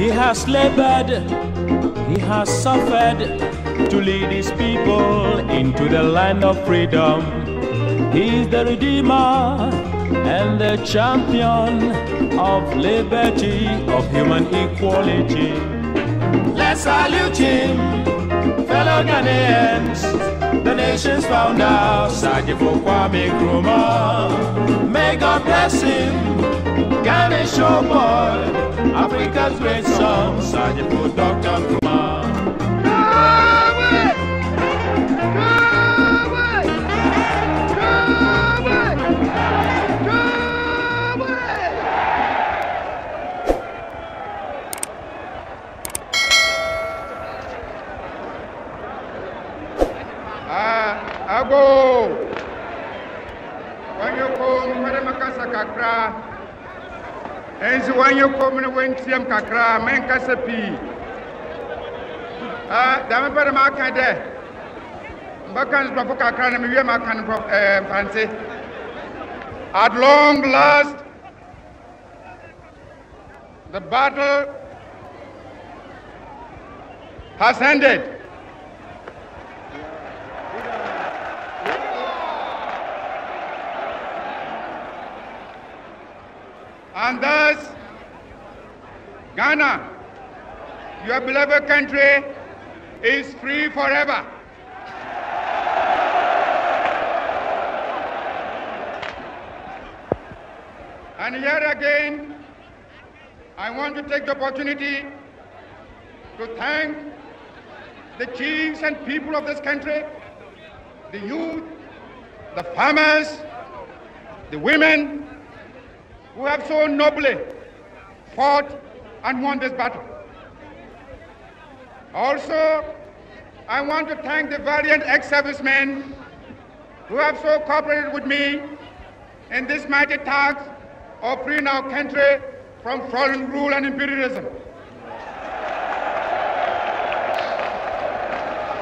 He has labored, he has suffered to lead his people into the land of freedom. He is the Redeemer and the champion of liberty, of human equality. Let's salute him, fellow Ghanaians, the nation's founder, Sergeant Kwame Nkrumah. May God bless him, Ghana showboy, Africa's great song, Sergeant Dr. Nkrumah. Ago, when you come, Madamacasa Kakra, and when you come and when Siam Kakra, Menkasapi, Damapa Makade, Bakans Kakra, and Makan Fancy. At long last, the battle has ended. And thus, Ghana, your beloved country, is free forever. And here again, I want to take the opportunity to thank the chiefs and people of this country, the youth, the farmers, the women, who have so nobly fought and won this battle. Also, I want to thank the valiant ex-servicemen who have so cooperated with me in this mighty task of freeing our country from foreign rule and imperialism.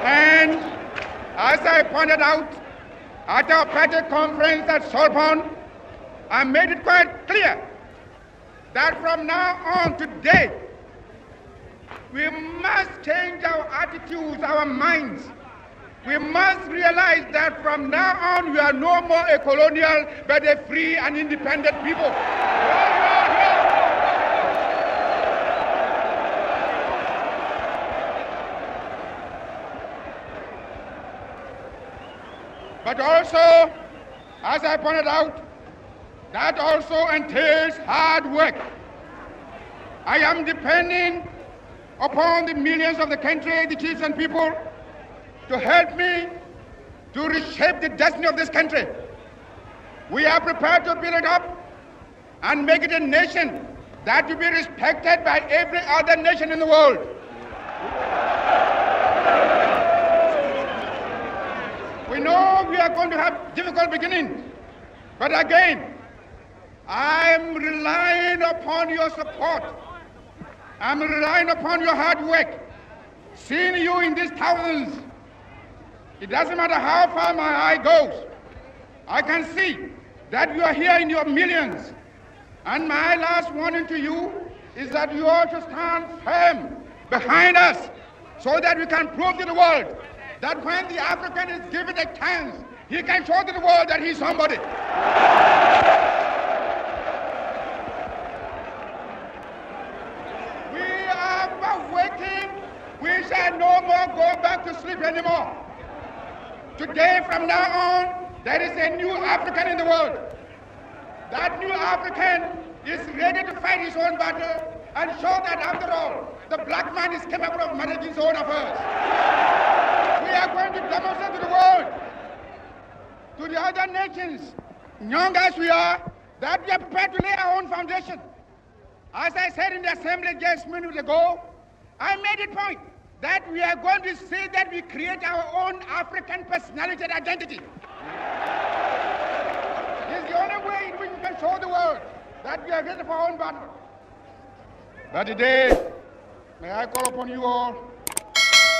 And as I pointed out at our party conference at Sorbonne, I made it quite clear that from now on today, we must change our attitudes, our minds. We must realize that from now on, we are no more a colonial, but a free and independent people. But also, as I pointed out, that also entails hard work. I am depending upon the millions of the country, the chiefs and people, to help me to reshape the destiny of this country. We are prepared to build it up and make it a nation that will be respected by every other nation in the world. We know we are going to have difficult beginnings, but again, I'm relying upon your support. I'm relying upon your hard work. Seeing you in these thousands, it doesn't matter how far my eye goes. I can see that you are here in your millions. And my last warning to you is that you ought to stand firm behind us so that we can prove to the world that when the African is given a chance, he can show to the world that he's somebody. We shall no more go back to sleep anymore. Today, from now on, there is a new African in the world. That new African is ready to fight his own battle and show that, after all, the black man is capable of managing his own affairs. We are going to demonstrate to the world, to the other nations, young as we are, that we are prepared to lay our own foundation. As I said in the assembly just minutes ago, I made it point that we are going to see that we create our own African personality and identity. It's the only way in which we can show the world that we are ready for our own battle. But today, may I call upon you all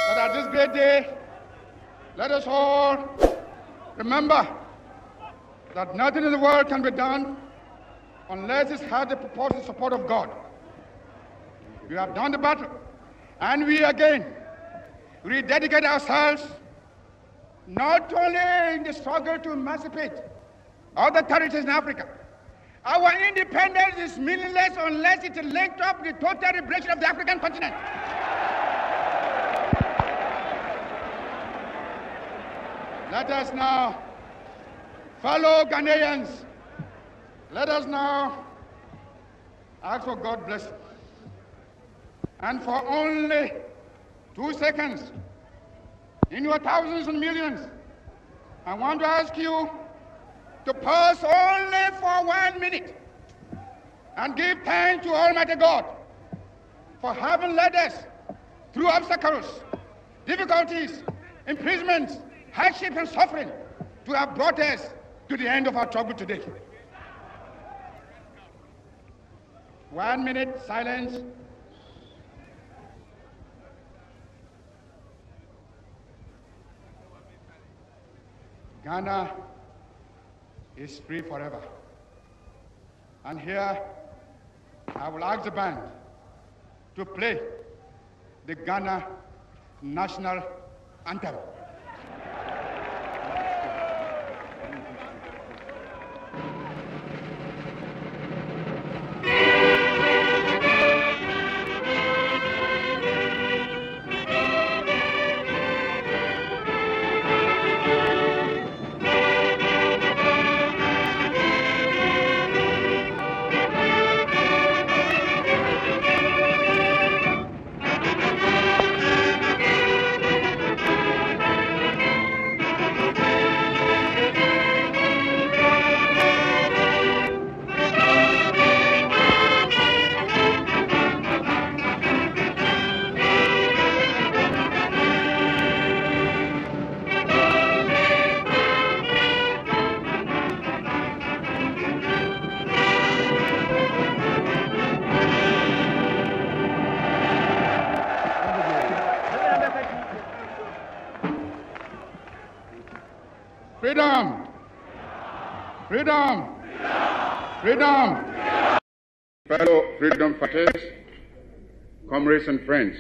that at this great day, let us all remember that nothing in the world can be done unless it has the purported support of God. We have done the battle. And we again rededicate ourselves not only in the struggle to emancipate other territories in Africa. Our independence is meaningless unless it is linked up with the total liberation of the African continent. Let us now, fellow Ghanaians, let us now ask for God's blessing. And for only 2 seconds, in your thousands and millions, I want to ask you to pause only for 1 minute and give thanks to Almighty God for having led us through obstacles, difficulties, imprisonments, hardship and suffering to have brought us to the end of our trouble today. 1 minute silence. Ghana is free forever. And here, I will ask the band to play the Ghana national anthem. Freedom! Freedom! Freedom! Fellow freedom fighters, comrades and friends,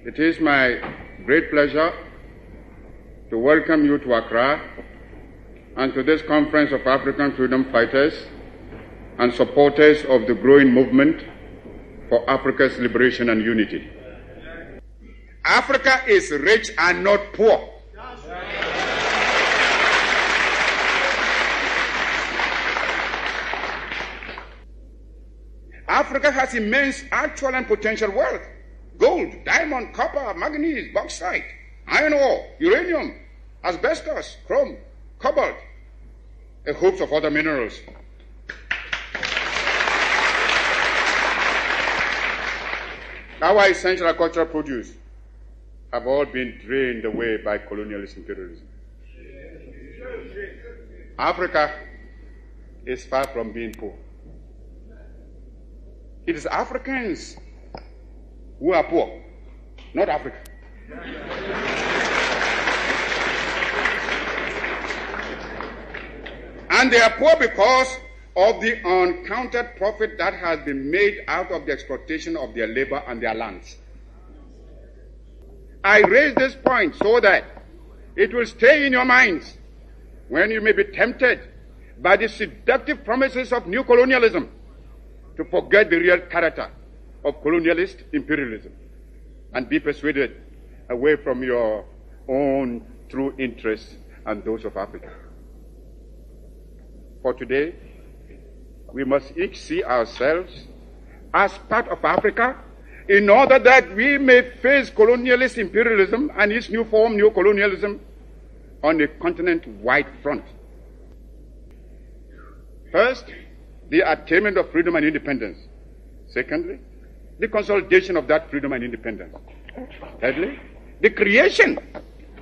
it is my great pleasure to welcome you to Accra and to this conference of African freedom fighters and supporters of the growing movement for Africa's liberation and unity. Africa is rich and not poor. Africa has immense actual and potential wealth: gold, diamond, copper, manganese, bauxite, iron ore, uranium, asbestos, chrome, cobalt, a host of other minerals. Our essential agricultural produce have all been drained away by colonialist imperialism. Africa is far from being poor. It is Africans who are poor, not Africa. And they are poor because of the uncounted profit that has been made out of the exploitation of their labor and their lands. I raise this point so that it will stay in your minds when you may be tempted by the seductive promises of new colonialism to forget the real character of colonialist imperialism and be persuaded away from your own true interests and those of Africa. For today, we must each see ourselves as part of Africa in order that we may face colonialist imperialism and its new form, new colonialism, on a continent-wide front. First, the attainment of freedom and independence. Secondly, the consolidation of that freedom and independence. Thirdly, the creation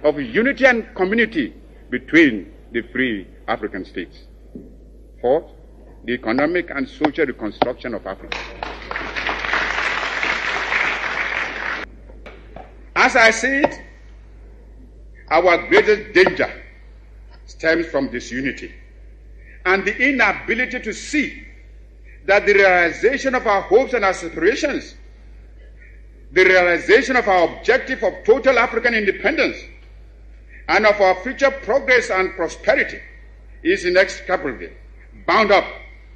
of unity and community between the free African states. Fourth, the economic and social reconstruction of Africa. As I see it, our greatest danger stems from disunity and the inability to see that the realization of our hopes and aspirations, the realization of our objective of total African independence, and of our future progress and prosperity is inextricably bound up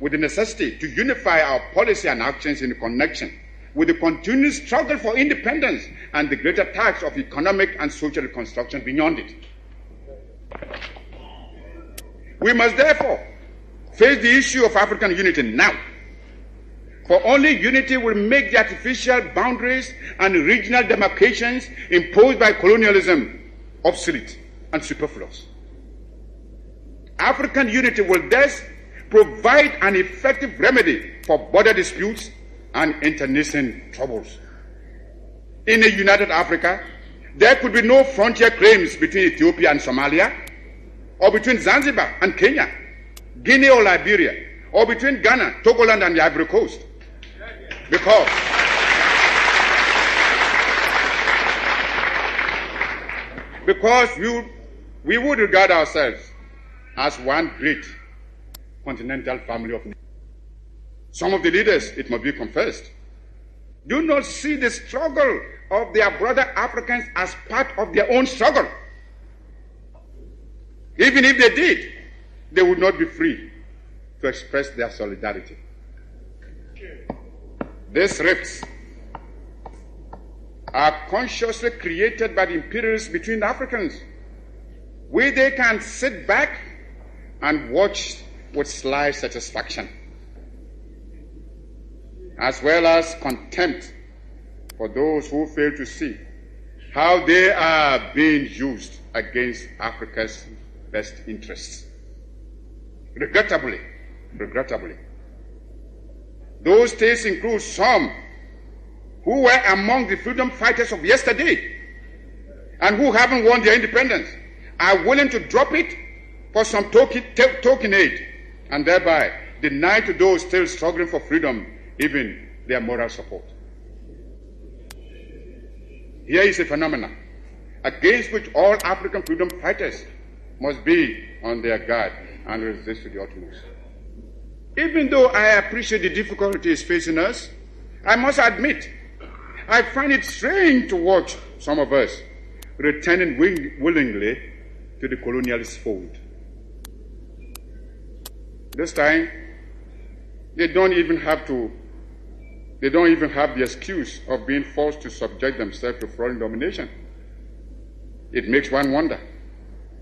with the necessity to unify our policy and actions in connection with the continued struggle for independence and the greater task of economic and social reconstruction beyond it. We must therefore face the issue of African unity now, for only unity will make the artificial boundaries and regional demarcations imposed by colonialism obsolete and superfluous. African unity will thus provide an effective remedy for border disputes and internecine troubles. In a united Africa, there could be no frontier claims between Ethiopia and Somalia, or between Zanzibar and Kenya, Guinea or Liberia, or between Ghana, Togoland, and the Ivory Coast. Because we would regard ourselves as one great continental family of nations. Some of the leaders, it must be confessed, do not see the struggle of their brother Africans as part of their own struggle. Even if they did, they would not be free to express their solidarity. These rifts are consciously created by the imperialists between Africans, where they can sit back and watch with sly satisfaction, as well as contempt for those who fail to see how they are being used against Africa's best interests. Regrettably, those states include some who were among the freedom fighters of yesterday and who haven't won their independence, are willing to drop it for some token aid, and thereby deny to those still struggling for freedom even their moral support. Here is a phenomenon against which all African freedom fighters must be on their guard and resist to the utmost. Even though I appreciate the difficulties facing us, I must admit, I find it strange to watch some of us returning willingly to the colonialist fold. This time, they don't even have the excuse of being forced to subject themselves to foreign domination. It makes one wonder,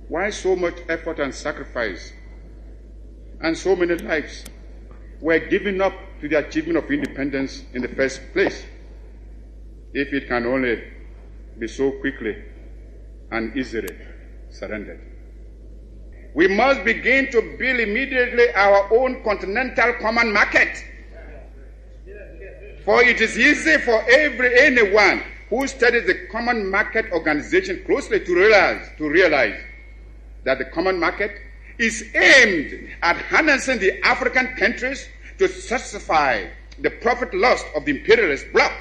why so much effort and sacrifice and so many lives were given up to the achievement of independence in the first place, if it can only be so quickly and easily surrendered. We must begin to build immediately our own continental common market. For it is easy for anyone who studies the common market organization closely to realize that the common market is aimed at harnessing the African countries to satisfy the profit lust of the imperialist bloc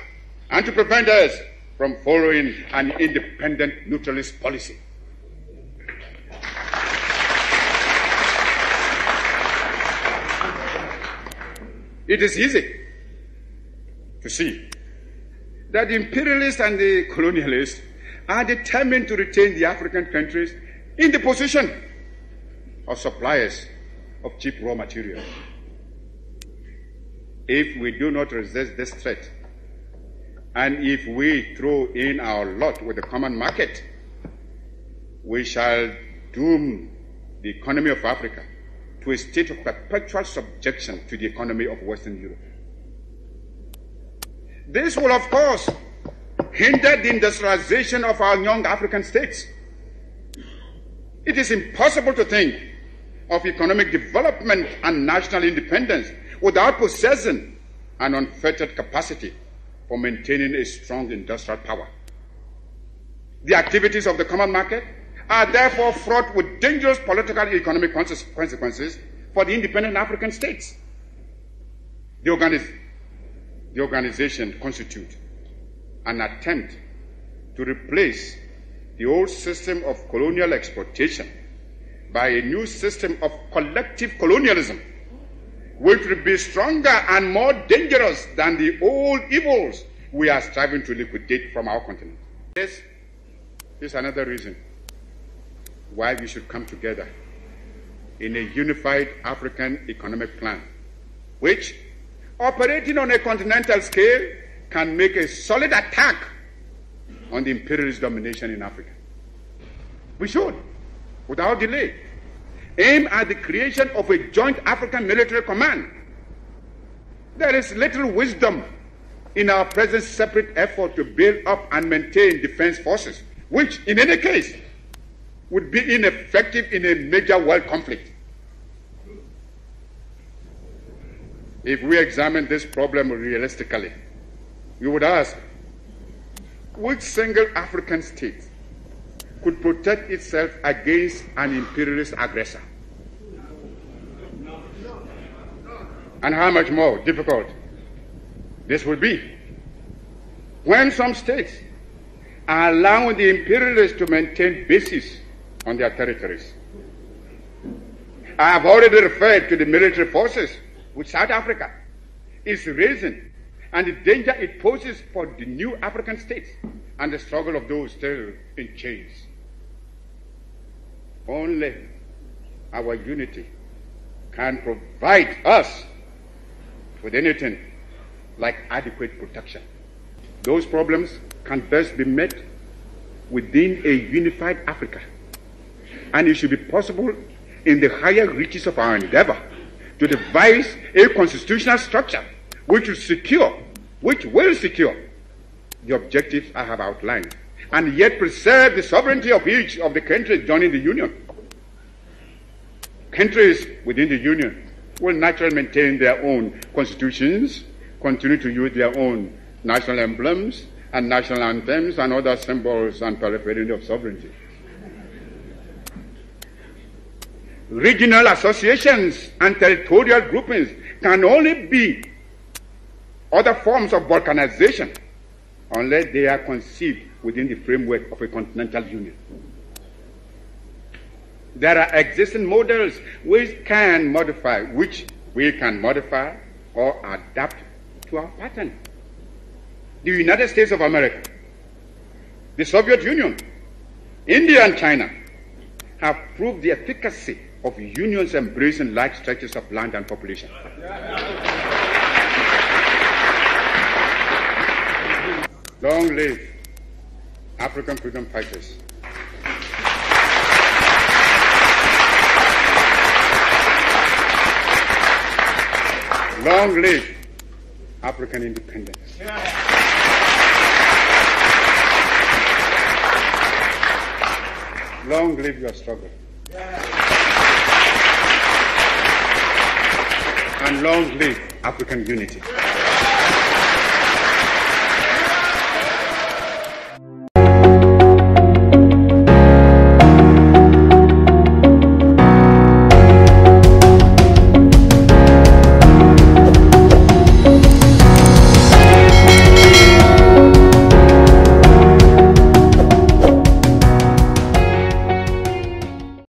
and to prevent us from following an independent neutralist policy. It is easy to see that the imperialists and the colonialists are determined to retain the African countries in the position of suppliers of cheap raw materials. If we do not resist this threat, and if we throw in our lot with the common market, we shall doom the economy of Africa to a state of perpetual subjection to the economy of Western Europe. This will, of course, hinder the industrialization of our young African states. It is impossible to think of economic development and national independence without possessing an unfettered capacity for maintaining a strong industrial power. The activities of the common market are therefore fraught with dangerous political and economic consequences for the independent African states. The organization constitutes an attempt to replace the old system of colonial exploitation by a new system of collective colonialism, which will be stronger and more dangerous than the old evils we are striving to liquidate from our continent. This is another reason why we should come together in a unified African economic plan, which, operating on a continental scale, can make a solid attack on the imperialist domination in Africa. We should, without delay, aim at the creation of a joint African military command. There is little wisdom in our present separate effort to build up and maintain defense forces, which, in any case, would be ineffective in a major world conflict. If we examine this problem realistically, we would ask, which single African state could protect itself against an imperialist aggressor? And how much more difficult this would be when some states are allowing the imperialists to maintain bases on their territories. I have already referred to the military forces which South Africa is raising and the danger it poses for the new African states and the struggle of those still in chains. Only our unity can provide us with anything like adequate protection. Those problems can best be met within a unified Africa, and it should be possible in the higher reaches of our endeavor to devise a constitutional structure which will secure the objectives I have outlined, and yet preserve the sovereignty of each of the countries joining the Union. Countries within the Union will naturally maintain their own constitutions, continue to use their own national emblems and national anthems and other symbols and paraphernalia of sovereignty. Regional associations and territorial groupings can only be other forms of balkanization unless they are conceived within the framework of a continental union. There are existing models which we can modify or adapt to our pattern. The United States of America, the Soviet Union, India and China have proved the efficacy of unions embracing large stretches of land and population. Long live African freedom fighters. Long live African independence. Long live your struggle. And long live African unity.